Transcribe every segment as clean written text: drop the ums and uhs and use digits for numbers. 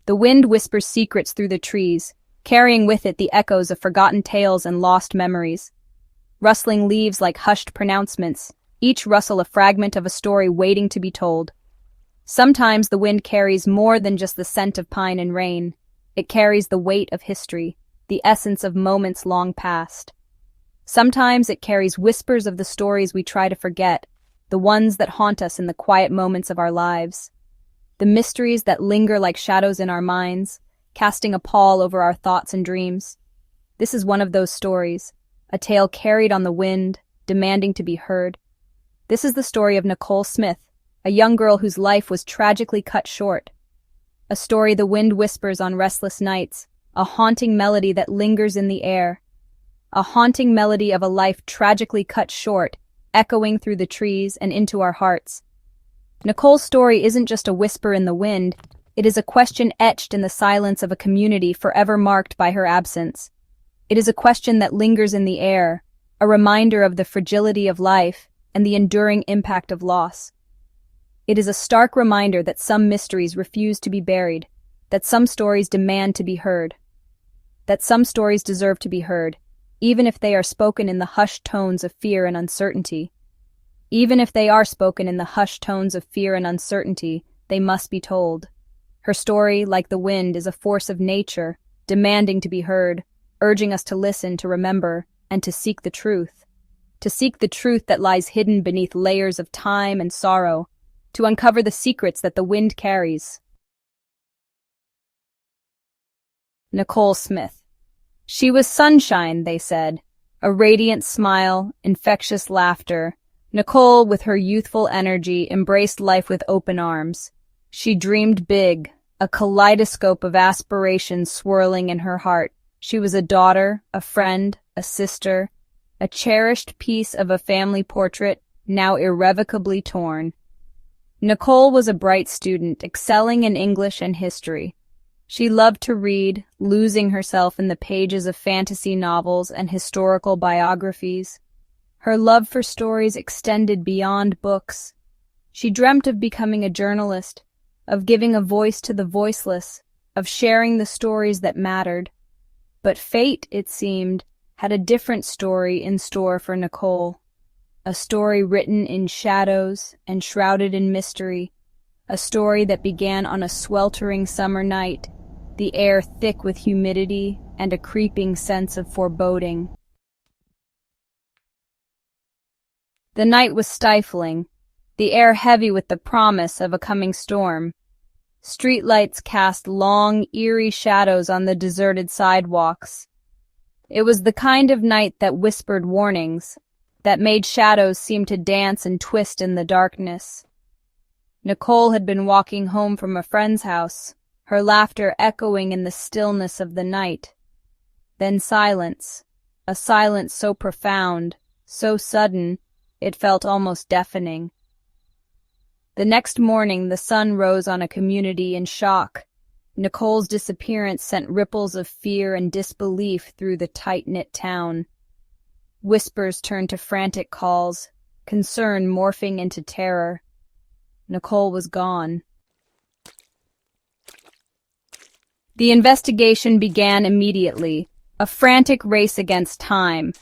The wind whispers secrets through the trees, carrying with it the echoes of forgotten tales and lost memories. Rustling leaves like hushed pronouncements, each rustle a fragment of a story waiting to be told. Sometimes the wind carries more than just the scent of pine and rain. It carries the weight of history, the essence of moments long past. Sometimes it carries whispers of the stories we try to forget, the ones that haunt us in the quiet moments of our lives. The mysteries that linger like shadows in our minds, casting a pall over our thoughts and dreams. This is one of those stories, a tale carried on the wind, demanding to be heard. This is the story of Nacole Smith, a young girl whose life was tragically cut short. A story the wind whispers on restless nights, a haunting melody that lingers in the air. A haunting melody of a life tragically cut short, echoing through the trees and into our hearts. Nacole's story isn't just a whisper in the wind, it is a question etched in the silence of a community forever marked by her absence. It is a question that lingers in the air, a reminder of the fragility of life and the enduring impact of loss. It is a stark reminder that some mysteries refuse to be buried, that some stories demand to be heard, that some stories deserve to be heard, even if they are spoken in the hushed tones of fear and uncertainty. Even if they are spoken in the hushed tones of fear and uncertainty, they must be told. Her story, like the wind, is a force of nature, demanding to be heard, urging us to listen, to remember, and to seek the truth. To seek the truth that lies hidden beneath layers of time and sorrow, to uncover the secrets that the wind carries. Nacole Smith. She was sunshine, they said, a radiant smile, infectious laughter. Nacole, with her youthful energy, embraced life with open arms. She dreamed big, a kaleidoscope of aspirations swirling in her heart. She was a daughter, a friend, a sister, a cherished piece of a family portrait, now irrevocably torn. Nacole was a bright student, excelling in English and history. She loved to read, losing herself in the pages of fantasy novels and historical biographies. Her love for stories extended beyond books. She dreamt of becoming a journalist, of giving a voice to the voiceless, of sharing the stories that mattered. But fate, it seemed, had a different story in store for Nacole. A story written in shadows and shrouded in mystery. A story that began on a sweltering summer night, the air thick with humidity and a creeping sense of foreboding. The night was stifling, the air heavy with the promise of a coming storm. Streetlights cast long, eerie shadows on the deserted sidewalks. It was the kind of night that whispered warnings, that made shadows seem to dance and twist in the darkness. Nacole had been walking home from a friend's house, her laughter echoing in the stillness of the night. Then silence, a silence so profound, so sudden, it felt almost deafening. The next morning, the sun rose on a community in shock. Nacole's disappearance sent ripples of fear and disbelief through the tight-knit town. Whispers turned to frantic calls, concern morphing into terror. Nacole was gone. The investigation began immediately, a frantic race against time.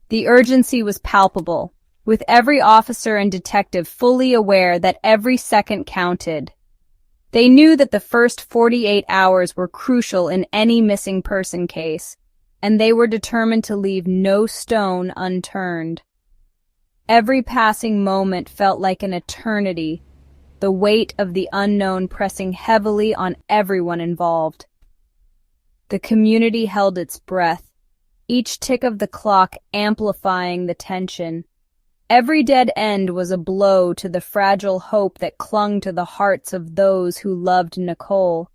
The urgency was palpable, with every officer and detective fully aware that every second counted. They knew that the first 48 hours were crucial in any missing person case, and they were determined to leave no stone unturned. Every passing moment felt like an eternity, the weight of the unknown pressing heavily on everyone involved. The community held its breath, each tick of the clock amplifying the tension. Every dead end was a blow to the fragile hope that clung to the hearts of those who loved Nacole.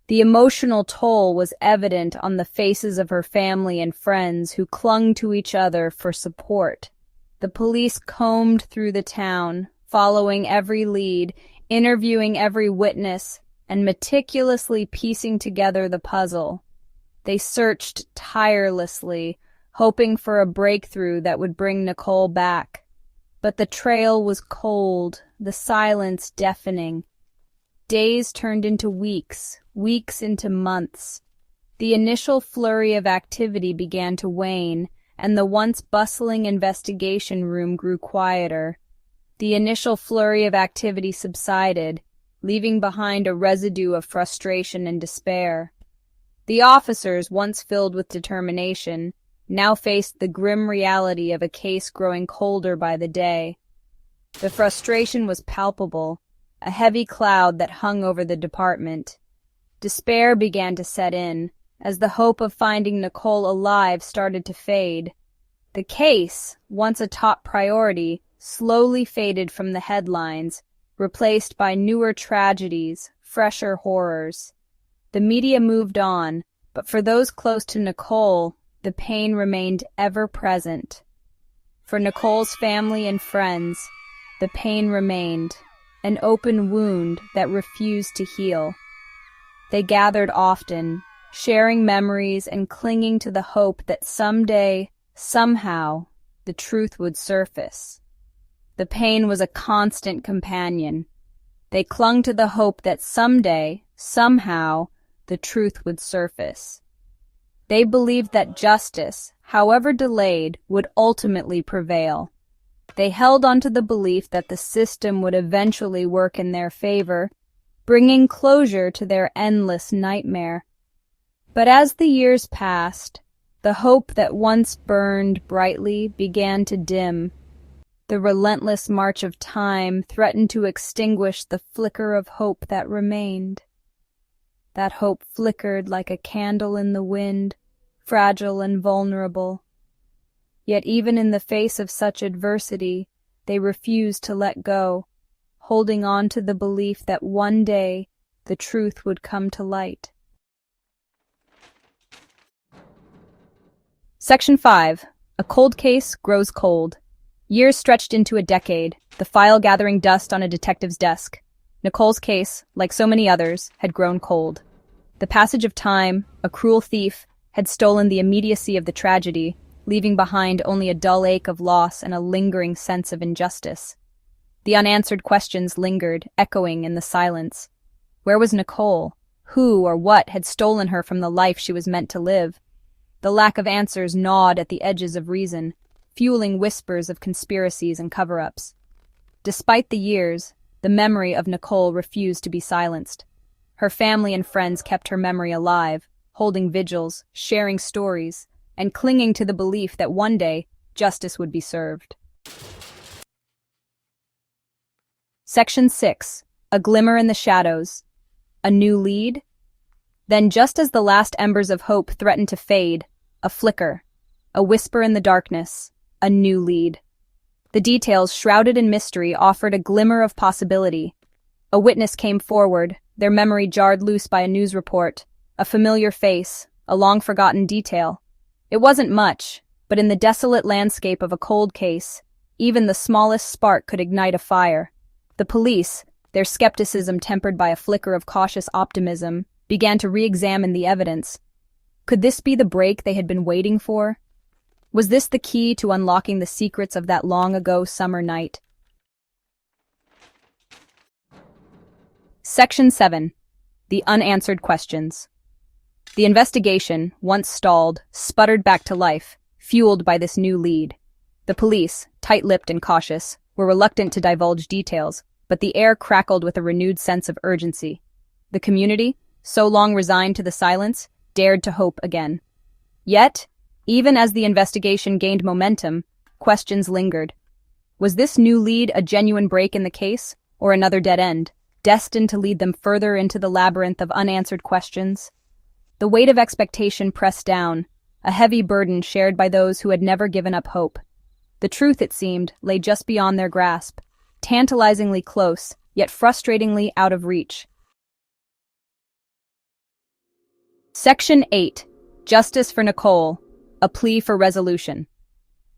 The emotional toll was evident on the faces of her family and friends who clung to each other for support. The police combed through the town, following every lead, interviewing every witness, and meticulously piecing together the puzzle. They searched tirelessly, hoping for a breakthrough that would bring Nacole back. But the trail was cold, the silence deafening. Days turned into weeks, weeks into months. The initial flurry of activity began to wane, and the once bustling investigation room grew quieter. The initial flurry of activity subsided, leaving behind a residue of frustration and despair. The officers, once filled with determination, now faced the grim reality of a case growing colder by the day. The frustration was palpable, a heavy cloud that hung over the department. Despair began to set in, as the hope of finding Nacole alive started to fade. The case, once a top priority, slowly faded from the headlines, replaced by newer tragedies, fresher horrors. The media moved on, but for those close to Nacole, the pain remained ever present. For Nacole's family and friends, the pain remained, an open wound that refused to heal. They gathered often, sharing memories and clinging to the hope that someday, somehow, the truth would surface. The pain was a constant companion. They clung to the hope that someday, somehow, the truth would surface. They believed that justice, however delayed, would ultimately prevail. They held on to the belief that the system would eventually work in their favor, bringing closure to their endless nightmare. But as the years passed, the hope that once burned brightly began to dim. The relentless march of time threatened to extinguish the flicker of hope that remained. That hope flickered like a candle in the wind, fragile and vulnerable. Yet even in the face of such adversity, they refused to let go, holding on to the belief that one day the truth would come to light. Section 5. A cold case grows cold. Years stretched into a decade, the file gathering dust on a detective's desk. Nacole's case, like so many others, had grown cold. The passage of time, a cruel thief, had stolen the immediacy of the tragedy, leaving behind only a dull ache of loss and a lingering sense of injustice. The unanswered questions lingered, echoing in the silence. Where was Nacole? Who or what had stolen her from the life she was meant to live? The lack of answers gnawed at the edges of reason, fueling whispers of conspiracies and cover-ups. Despite the years, the memory of Nacole refused to be silenced. Her family and friends kept her memory alive, holding vigils, sharing stories, and clinging to the belief that one day justice would be served. Section 6. A glimmer in the shadows. A new lead? Then, just as the last embers of hope threatened to fade, a flicker, a whisper in the darkness, a new lead. The details, shrouded in mystery, offered a glimmer of possibility. A witness came forward, their memory jarred loose by a news report, a familiar face, a long-forgotten detail. It wasn't much, but in the desolate landscape of a cold case, even the smallest spark could ignite a fire. The police, their skepticism tempered by a flicker of cautious optimism, began to re-examine the evidence. Could this be the break they had been waiting for? Was this the key to unlocking the secrets of that long-ago summer night? Section 7. The unanswered questions. The investigation, once stalled, sputtered back to life, fueled by this new lead. The police, tight-lipped and cautious, were reluctant to divulge details, but the air crackled with a renewed sense of urgency. The community, so long resigned to the silence, dared to hope again. Yet, even as the investigation gained momentum, questions lingered. Was this new lead a genuine break in the case, or another dead end, destined to lead them further into the labyrinth of unanswered questions? The weight of expectation pressed down, a heavy burden shared by those who had never given up hope. The truth, it seemed, lay just beyond their grasp, tantalizingly close, yet frustratingly out of reach. Section 8. Justice for Nacole. A plea for resolution.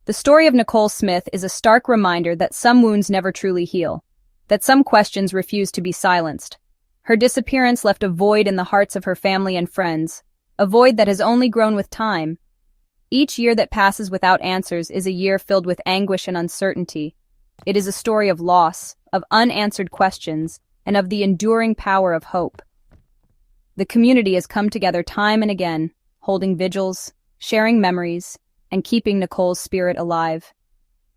The story of Nacole Smith is a stark reminder that some wounds never truly heal, that some questions refuse to be silenced. Her disappearance left a void in the hearts of her family and friends, a void that has only grown with time. Each year that passes without answers is a year filled with anguish and uncertainty. It is a story of loss, of unanswered questions, and of the enduring power of hope. The community has come together time and again, holding vigils, sharing memories, and keeping Nacole's spirit alive.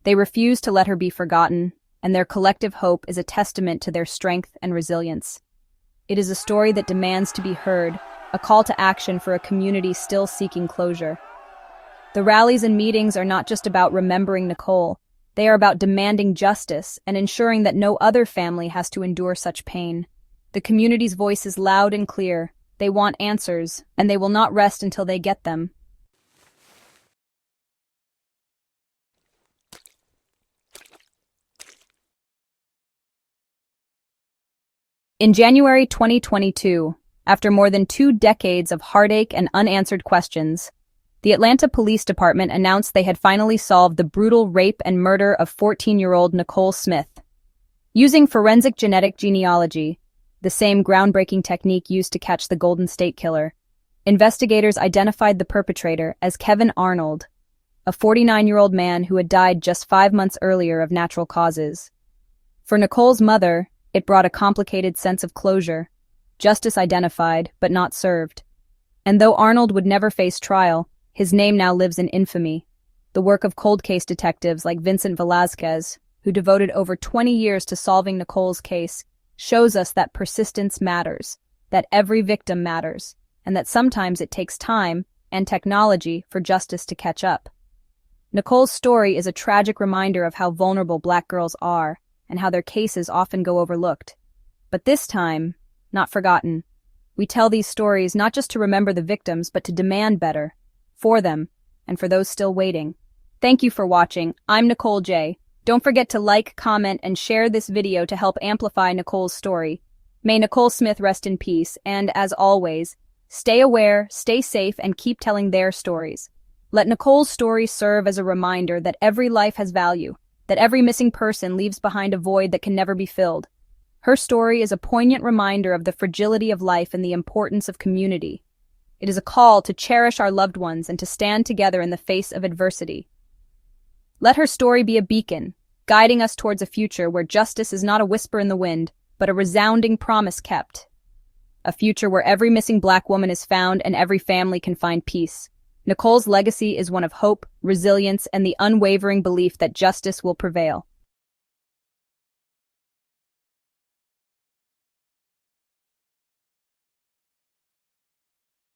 They refuse to let her be forgotten, and their collective hope is a testament to their strength and resilience. It is a story that demands to be heard, a call to action for a community still seeking closure. The rallies and meetings are not just about remembering Nacole, they are about demanding justice and ensuring that no other family has to endure such pain. The community's voice is loud and clear. They want answers, and they will not rest until they get them. In January 2022, after more than 2 decades of heartache and unanswered questions, the Atlanta Police Department announced they had finally solved the brutal rape and murder of 14-year-old Nacole Smith. Using forensic genetic genealogy, the same groundbreaking technique used to catch the Golden State Killer, investigators identified the perpetrator as Kevin Arnold, a 49-year-old man who had died just 5 months earlier of natural causes. For Nacole's mother, it brought a complicated sense of closure, justice identified but not served. And though Arnold would never face trial, his name now lives in infamy, the work of cold case detectives like Vincent Velasquez, who devoted over 20 years to solving Nacole's case, shows us that persistence matters, that every victim matters, and that sometimes it takes time and technology for justice to catch up. Nacole's story is a tragic reminder of how vulnerable Black girls are and how their cases often go overlooked. But this time, not forgotten. We tell these stories not just to remember the victims, but to demand better. For them, and for those still waiting. Thank you for watching. I'm Nacole J. Don't forget to like, comment, and share this video to help amplify Nacole's story. May Nacole Smith rest in peace, and as always, stay aware, stay safe, and keep telling their stories. Let Nacole's story serve as a reminder that every life has value, that every missing person leaves behind a void that can never be filled. Her story is a poignant reminder of the fragility of life and the importance of community. It is a call to cherish our loved ones and to stand together in the face of adversity. Let her story be a beacon, guiding us towards a future where justice is not a whisper in the wind, but a resounding promise kept. A future where every missing Black woman is found and every family can find peace. Nacole's legacy is one of hope, resilience, and the unwavering belief that justice will prevail.